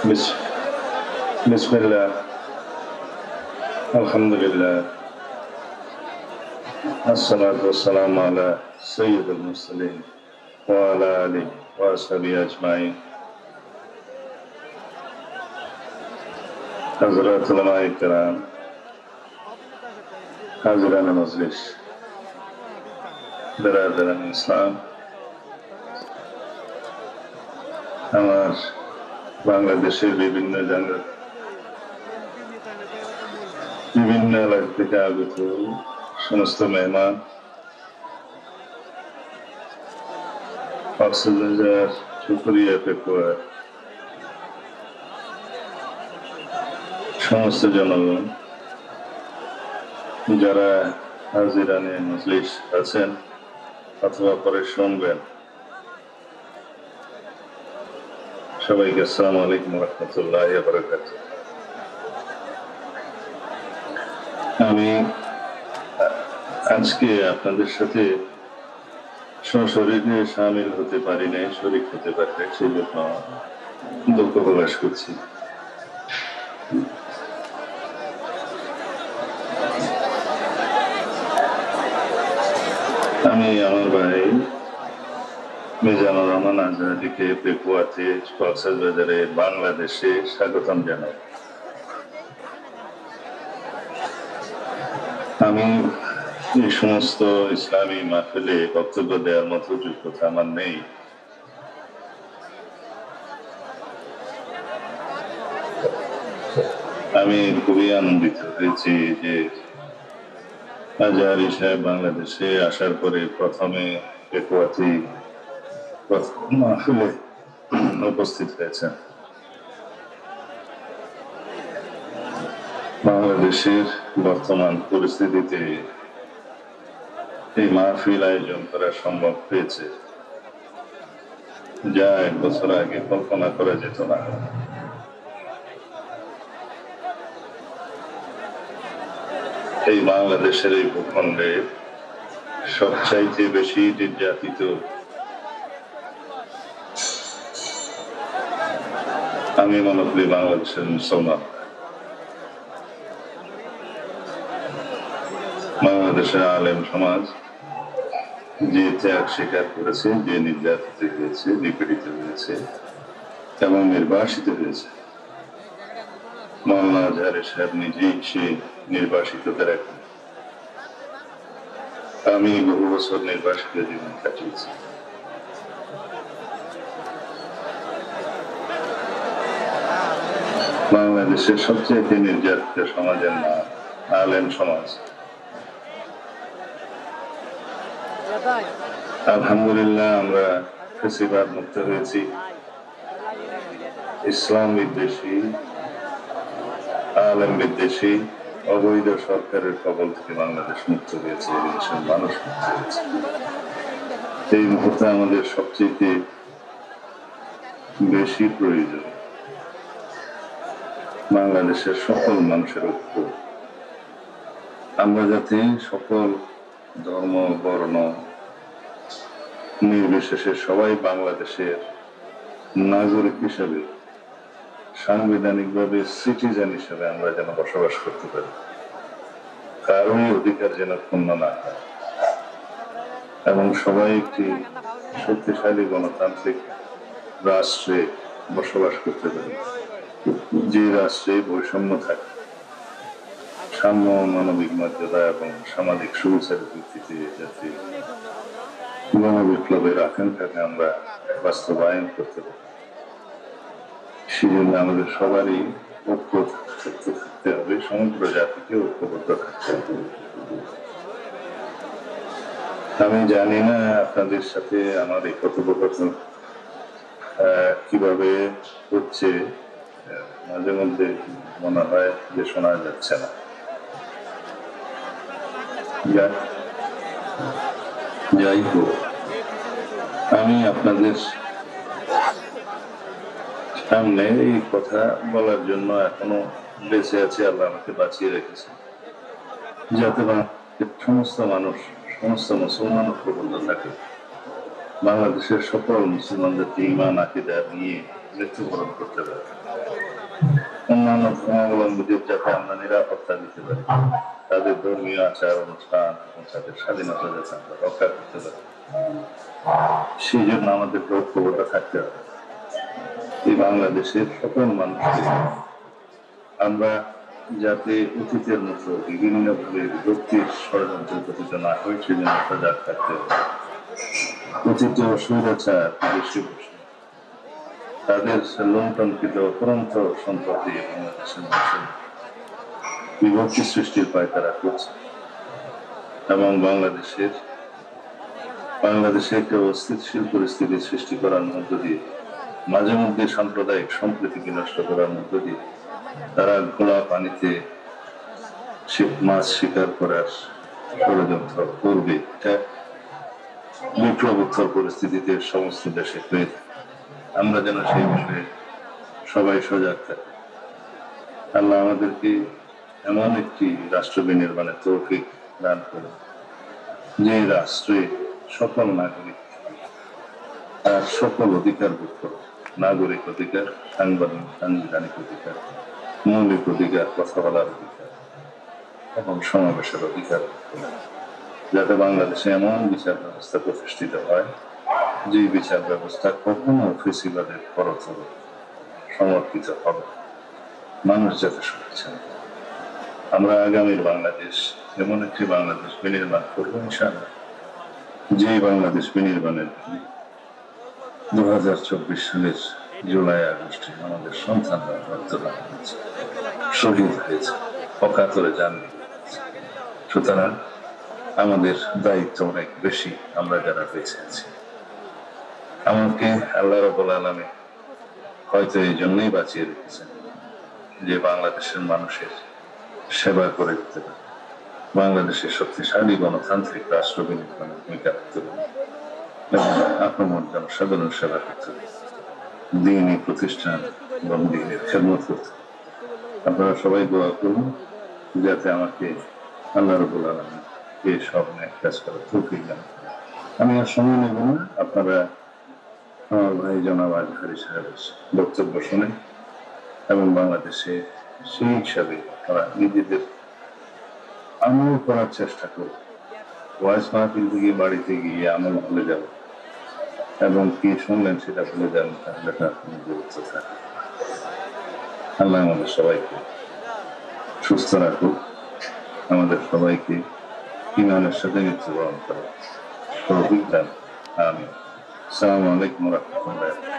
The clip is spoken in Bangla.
بسم بسم الله الحمد لله الصلاة والسلام على سيد المرسلين وعلى آله وأصحابه أجمعين حضرات علماء الكرام حاضران مجلس برادران ইসলাম আমার বাংলাদেশের বিভিন্ন জায়গা বিভিন্ন এলাকা থেকে আগত সমস্ত মেহমান কক্সবাজার চুকুরিয়া পেকুয়া সমস্ত জনগণ যারা হাজিরানে মজলিস আছেন অথবা পরে শুনবেন, সবাইকে আসসালামু আলাইকুম ওয়া রাহমাতুল্লাহি ওয়া বারাকাতুহু। আমি আজকে আপনাদের সাথে সশরীরে শামিল হতে পারি নাই, শরীক হতে পারি নাই, সেই জন্য দুঃখ প্রকাশ করছি। আমি আমার ভাই মিজানুর রহমান আজহারিকে পেকুয়াতে কক্সবাজারে বাংলাদেশে স্বাগতম জানাই। আমি এই সমস্ত ইসলামী মাহফিলে বক্তব্য দেওয়ার মতো যোগ্যতা আমার নেই। আমি খুবই আনন্দিত হয়েছি যে আজহারি সাহেব বাংলাদেশে আসার পরে প্রথমে পেকুয়াতে মাহফিলে উপস্থিত হয়েছেন। বাংলাদেশের বর্তমান পরিস্থিতিতে এই মাহফিল আয়োজন করা সম্ভব হয়েছে, যা 1 বছর আগে কল্পনা করা যেত না। এই বাংলাদেশের এই ভূখণ্ডে সবচাইতে বেশি নির্যাতিত আমি মনে করি বাংলাদেশের মুসলমান। বাংলাদেশের আলেম সমাজ যে ত্যাগ স্বীকার করেছে, যে নির্যাতিত হয়েছে, নিপীড়িত হয়েছে এবং নির্বাসিত হয়েছে, মাওলানা আজহারি সাহেব নিজেই সেই নির্বাসিতদের এক। আমি বহু বছর নির্বাসিত জীবন কাটিয়েছি। বাংলাদেশের সবচেয়ে নির্যাতিত সমাজের নাম আলেম সমাজ। আলহামদুলিল্লাহ আমরা ফ্যাসিবাদ মুক্ত হয়েছি। ইসলাম বিদ্বেষী, আলেম বিদ্বেষী অবৈধ সরকারের কবল থেকে বাংলাদেশ মুক্ত হয়েছে, দেশের মানুষ মুক্ত হয়েছে। এই মুহূর্তে আমাদের সবচেয়ে বেশি প্রয়োজন বাংলাদেশের সকল মানুষের ঐক্য। আমরা যাতে সকল ধর্ম বর্ণ নির্বিশেষে সবাই বাংলাদেশের নাগরিক হিসেবে, সাংবিধানিকভাবে সিটিজেন হিসেবে আমরা যেন বসবাস করতে পারি, কারোই অধিকার যেন ক্ষুণ্ণ না হয় এবং সবাই একটি শক্তিশালী গণতান্ত্রিক রাষ্ট্রে বসবাস করতে পারি, যে রাষ্ট্রে বৈষম্য থাকে, সাম্য, মানবিক মর্যাদা এবং সামাজিক সুবিচারের ভিত্তিতে যাতে গণবিপ্লবের আকাঙ্ক্ষাকে আমরা বাস্তবায়ন করতে পারি, সেজন্য আমাদের সবারই ঐক্য থাকতে হবে, সমগ্র জাতিকে ঐক্যবদ্ধ থাকতে হবে। আমি জানি না আপনাদের সাথে আমার এই কথোপকথন কিভাবে হচ্ছে, মাঝে মধ্যে মনে হয় যে শোনা যাচ্ছে না। যাই হোক, আমি আপনাদের সামনে এই কথা বলার জন্য এখনো বেঁচে আছি, আল্লাহ আমাকে বাঁচিয়ে রেখেছে, যাতে সমস্ত মানুষ, সমস্ত মুসলমান ঐক্যবদ্ধ থাকে, বাংলাদেশের সকল মুসলমানদেরকে ঈমান আকীদা নিয়ে মৃত্যুবরণ করতে পারে, অন্যান্য ধর্মাবলম্বীদের যাতে আমরা নিরাপত্তা দিতে পারি, তাদের ধর্মীয় আচার অনুষ্ঠান এবং তাদের স্বাধীনতা যাতে আমরা রক্ষা করতে পারি, সেই জন্য আমাদের ঐক্যবদ্ধ থাকতে হবে। এই বাংলাদেশের সকল মানুষকে আমরা যাতে অতীতের মতো বিভিন্ন ভাবে বিভক্তির ষড়যন্ত্রে পতিত না হয় সেজন্য সজাগ থাকতে হবে। অতীত স্বৈরাচার বেশি বসে তাদের লুণ্ঠনকৃত অপরন্ত সম্পত্তি বাংলাদেশের মানুষের বিভক্তি সৃষ্টির পায় তারা করছে এবং বাংলাদেশে একটা অস্থিতিশীল পরিস্থিতি সৃষ্টি করার মধ্য দিয়ে মাঝে মধ্যে সাম্প্রদায়িক সম্প্রীতিকে নষ্ট করার মধ্য দিয়ে তারা খোলা পানিতে মাছ শিকার করার ষড়যন্ত্র করবে। এটা বিপ্লবোত্তর পরিস্থিতিতে সমস্ত দেশে হয়ে থাকে। আমরা যেন সেই বিষয়ে সবাই সজাগ থাকি। আল্লাহ আমাদেরকে এমন একটি রাষ্ট্র বিনির্মাণের তৌফিক দান করে যে রাষ্ট্রে সকল নাগরিক তার সকল অধিকার ভোগ করে, নাগরিক অধিকার, সাংবিধানিক অধিকার, মৌলিক অধিকার, কথা বলার অধিকার এবং সমাবেশের অধিকার, যাতে বাংলাদেশে এমন বিচার ব্যবস্থা প্রতিষ্ঠিত হয় যে বিচার ব্যবস্থা কখনো ফেসিবাদের পরতলে সমর্পিত হবে, মানুষ যাতে শুনেছেন। আমরা আগামীর বাংলাদেশ এমন একটি বাংলাদেশ বিনির্মাণ করবো ইনশাআল্লাহ, যে বাংলাদেশ বিনির্মাণের 2024 সালের জুলাই আগস্টে আমাদের সন্তানরা রক্তদান হয়েছে, শহীদ হয়েছে, অকাতরে জান দিয়েছে। সুতরাং আমাদের দায়িত্ব অনেক বেশি। আমরা যারা বেঁচে আছি, আমাকে আল্লাহ রাব্বুল আলামিন হয়তো এই জন্যই বাঁচিয়ে রেখেছেন যে বাংলাদেশের মানুষের সেবা করে দিতে পারে, বাংলাদেশের শক্তিশালী গণতান্ত্রিক রাষ্ট্র বিনির্মাণে ভূমিকা রাখতে পারে এবং আক্রমণ জনসাধারণ সেবা করতে পারে, দ্বীনি প্রতিষ্ঠান এবং দ্বীনের খেদমত করতে। আপনারা সবাই দোয়া করুন যাতে আমাকে আল্লাহ রাব্বুল আলামিন এই সব ন্যায় কাজ করার তৌফিক দান করেন। আমি আর সময় নেব না, আপনারা আমার ভাই জনাব আজহারী সাহেবের বক্তব্য শুনেন এবং বাংলাদেশে সেই হিসাবে তারা নিজেদের আমল করার চেষ্টা করবে। ওয়াজ মাহফিল থেকে বাড়িতে গিয়ে আমল ভুলে যাবে এবং কি শুনলেন সেটা ভুলে যাবেন, তাহলে তার কোনো গুরুত্ব থাকে। আল্লাহ আমাদের সবাইকে সুস্থ রাখুক, আমাদের সবাইকে ঈমানের সাথে মৃত্যুবরণ করার তৌফিক দান। আমিন। আসসালামু আলাইকুম ওয়া রাহমাতুল্লাহ।